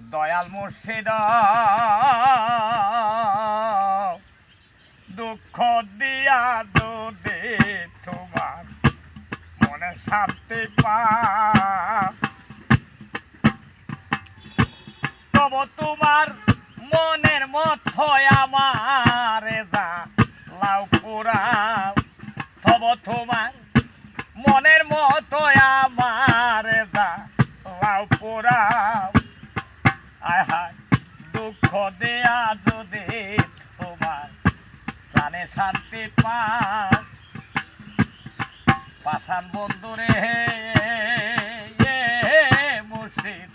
দয়াল মুর্শিদ দুঃখ দিয়া যদি তোমার মনে শান্তি তব তোমার মনের মতো আমার যা লাউ পুরাও তব তোমার মনের মতো আমার যা লাউ পুরাও আয় হায় দুঃখ দেয়া যদি তোমার প্রাণে শান্তি পাশান বন্ধুরে মুর্শিদ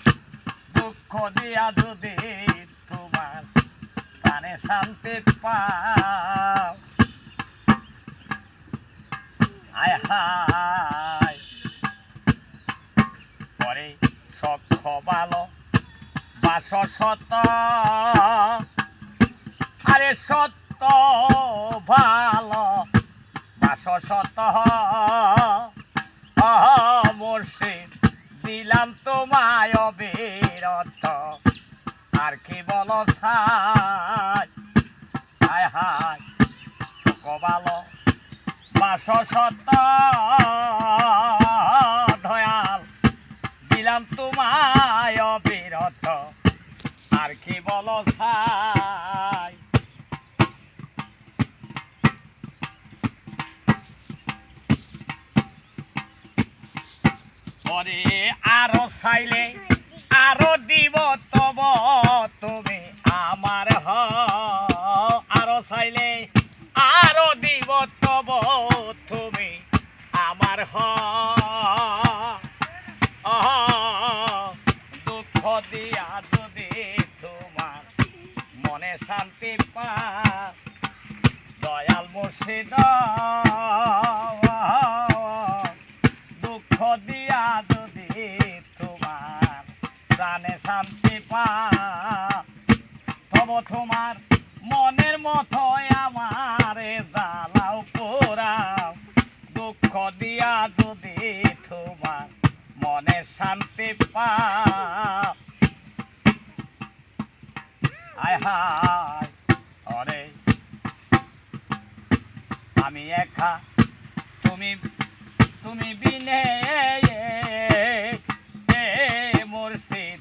দুঃখ দেয়া যদি তোমার প্রাণে শান্তি আয় হায় পরে সক্ষ ভালো বাস সত আরে সত্য ভালো বাস সত মুর্শিদ দিলাম তোমায় অবিরত আর কি বলো ছাই হায় হায় সুখ ভালো বাস সত দয়াল দিলাম তোমায় অবিরত আর কি বলো ছাই ওরে আরো চাইলে আরো দিব তব তুমি আমার আরো চাইলে আরো দিব তব তুমি আমার দুঃখ দিয়া যদি তোমার মনে শান্তি দয়াল মুর্শিদ দুঃখ দিয়া যদি তোমার প্রাণে শান্তি তব তোমার মনের মতো আমারে জ্বালাও পোড়াও দুঃখ দিয়া যদি তোমার মনে শান্তি আয় হায় অরে আমি একা তুমি তুমি বিনে মুর্শিদ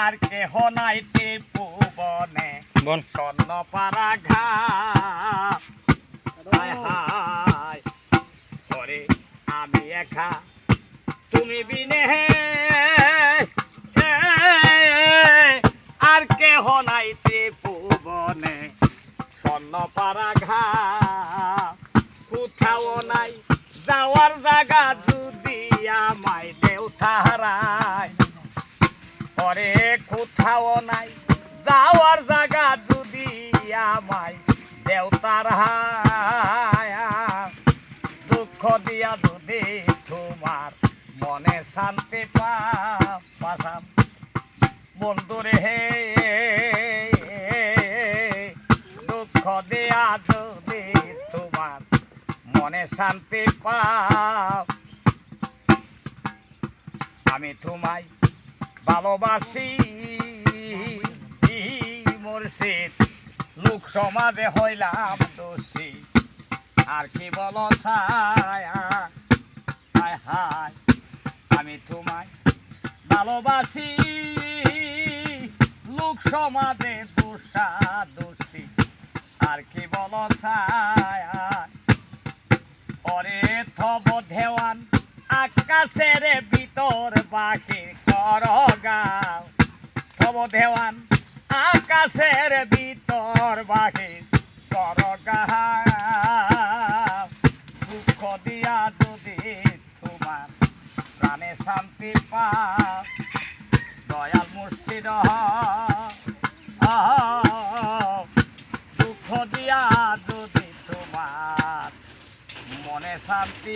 আর কেহ নাইতে পুবনে স্বর্ণ পারা ঘা হায় করে আমি একা তুমি বিনে আর কেহ নাইতে পুবনে স্বর্ণ পারা ঘা কোথাও নাই যাওয়ার জায়গা যদি আমায় দেও তাহারায় পরে কোথাও নাই যাওয়ার জায়গা যদি আমায় দেও তাহারায় দুঃখ দিয়া যদি তোমার মনে শান্তি পাশাম বন্ধুরে হে দুঃখ দিয়া যদি তোমার মনে শান্তি আমি তোমায় ভালোবাসি মুর্শিদ লোক সমাজে হইলাম দোষী আর কি বলো ছায়া হায় হায় আমি তোমায় ভালোবাসি লোক সমাজে দোষা দোষী আর কি বলো ছায়া পরে থব দেওয়ান আকাশের ভিতর বাহির কর গাও থব দেওয়ান আকাশের ভিতর বাহির কর গাও দুঃখ দিয়া যদি তোমার প্রাণে শান্তি দয়াল মুর্শিদ দুঃখ দিয়া যদি তোমার মনে শান্তি